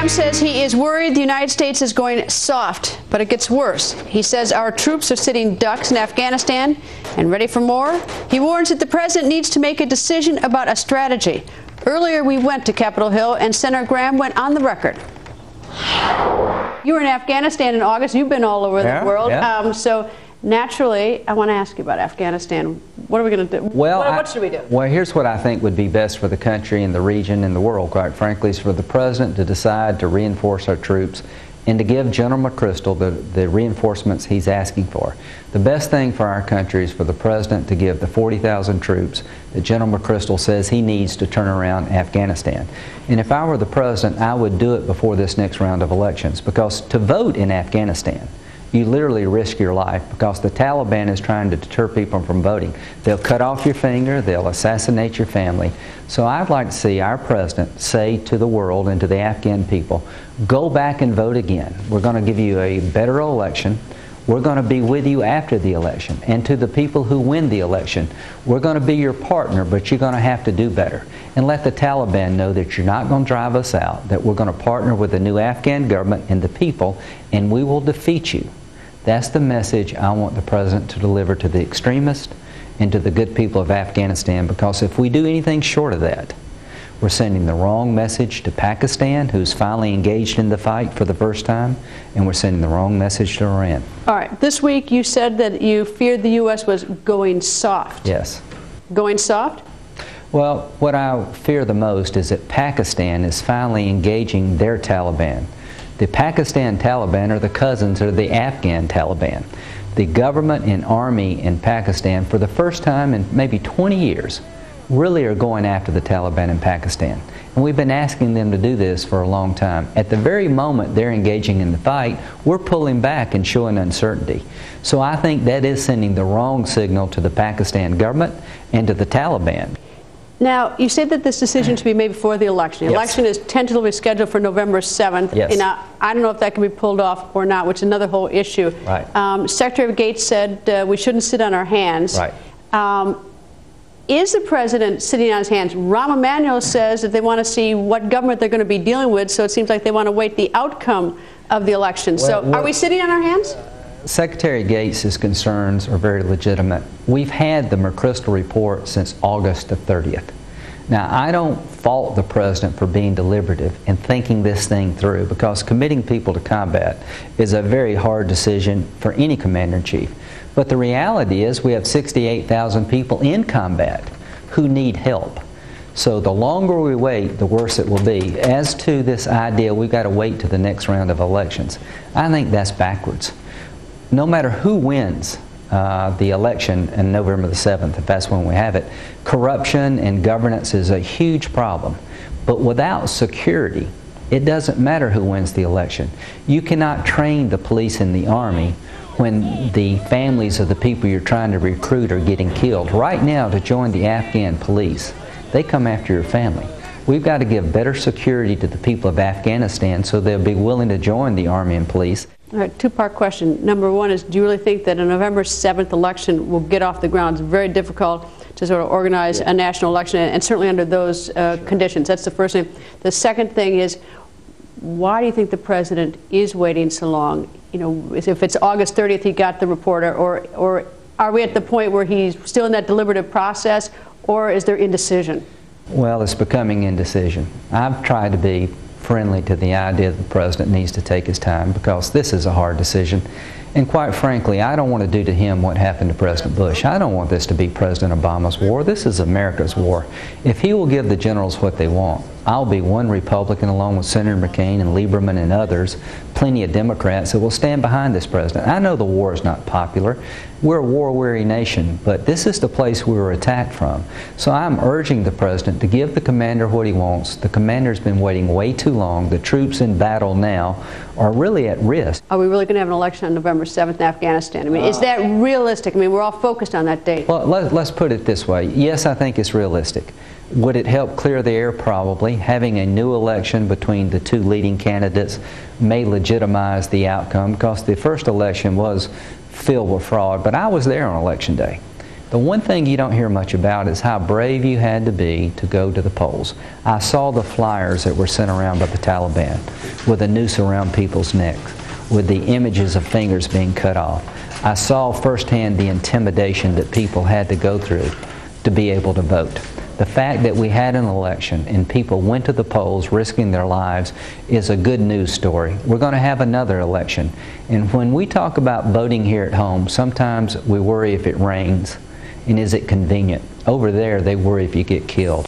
says he is worried the United States is going soft, but it gets worse. He says our troops are sitting ducks in Afghanistan and ready for more. He warns that the president needs to make a decision about a strategy. Earlier, we went to Capitol Hill, and Senator Graham went on the record. You were in Afghanistan in August. You've been all over the world. Yeah. So naturally, I want to ask you about Afghanistan. What are we going to do? Well, what should we do? Well, here's what I think would be best for the country and the region and the world, quite frankly, is for the president to decide to reinforce our troops and to give General McChrystal the reinforcements he's asking for. The best thing for our country is for the president to give the 40,000 troops that General McChrystal says he needs to turn around Afghanistan. And if I were the president, I would do it before this next round of elections, because to vote in Afghanistan, you literally risk your life, because the Taliban is trying to deter people from voting. They'll cut off your finger, they'll assassinate your family. So I'd like to see our president say to the world and to the Afghan people, go back and vote again. We're going to give you a better election. We're going to be with you after the election. And to the people who win the election, we're going to be your partner, but you're going to have to do better. And let the Taliban know that you're not going to drive us out, that we're going to partner with the new Afghan government and the people, and we will defeat you. That's the message I want the president to deliver to the extremists and to the good people of Afghanistan, because if we do anything short of that, we're sending the wrong message to Pakistan, who's finally engaged in the fight for the first time, and we're sending the wrong message to Iran. All right. This week you said that you feared the U.S. was going soft. Yes. Going soft? Well, what I fear the most is that Pakistan is finally engaging their Taliban. The Pakistan Taliban are the cousins of the Afghan Taliban. The government and army in Pakistan, for the first time in maybe 20 years, really are going after the Taliban in Pakistan. And we've been asking them to do this for a long time. At the very moment they're engaging in the fight, we're pulling back and showing uncertainty. So I think that is sending the wrong signal to the Pakistan government and to the Taliban. Now, you said that this decision should be made before the election. The election is tentatively scheduled for November 7th. Yes. And I don't know if that can be pulled off or not, which is another whole issue. Right. Secretary Gates said we shouldn't sit on our hands. Right. Is the president sitting on his hands? Rahm Emanuel says that they want to see what government they're going to be dealing with, so it seems like they want to wait the outcome of the election. So are we sitting on our hands? Secretary Gates' concerns are very legitimate. We've had the McChrystal report since August the 30th. Now, I don't fault the president for being deliberative and thinking this thing through, because committing people to combat is a very hard decision for any commander-in-chief. But the reality is we have 68,000 people in combat who need help. So the longer we wait, the worse it will be. As to this idea, we've got to wait to the next round of elections, I think that's backwards. No matter who wins the election on November the 7th, if that's when we have it, corruption and governance is a huge problem. But without security, it doesn't matter who wins the election. You cannot train the police and the army when the families of the people you're trying to recruit are getting killed. Right now, to join the Afghan police, they come after your family. We've got to give better security to the people of Afghanistan so they'll be willing to join the army and police. All right, two-part question. Number one is, do you really think that a November 7th election will get off the ground? It's very difficult to sort of organize a national election, and certainly under those conditions. That's the first thing. The second thing is, why do you think the president is waiting so long? You know, if it's August 30th, he got the reporter, or are we at the point where he's still in that deliberative process, or is there indecision? Well, it's becoming indecision. I've tried to be friendly to the idea that the president needs to take his time, because this is a hard decision. And quite frankly, I don't want to do to him what happened to President Bush. I don't want this to be President Obama's war. This is America's war. If he will give the generals what they want, I'll be one Republican along with Senator McCain and Lieberman and others, plenty of Democrats that will stand behind this president. I know the war is not popular. We're a war-weary nation, but this is the place we were attacked from. So I'm urging the president to give the commander what he wants. The commander's been waiting way too long. The troops in battle now are really at risk. Are we really going to have an election on November 7th in Afghanistan? I mean, is that realistic? I mean, we're all focused on that date. Well, let's put it this way. Yes, I think it's realistic. Would it help clear the air? Probably. Having a new election between the two leading candidates may legitimize the outcome, because the first election was filled with fraud. But I was there on Election Day. The one thing you don't hear much about is how brave you had to be to go to the polls. I saw the flyers that were sent around by the Taliban with a noose around people's necks, with the images of fingers being cut off. I saw firsthand the intimidation that people had to go through to be able to vote. The fact that we had an election and people went to the polls risking their lives is a good news story. We're going to have another election. And when we talk about voting here at home, sometimes we worry if it rains and is it convenient. Over there, they worry if you get killed.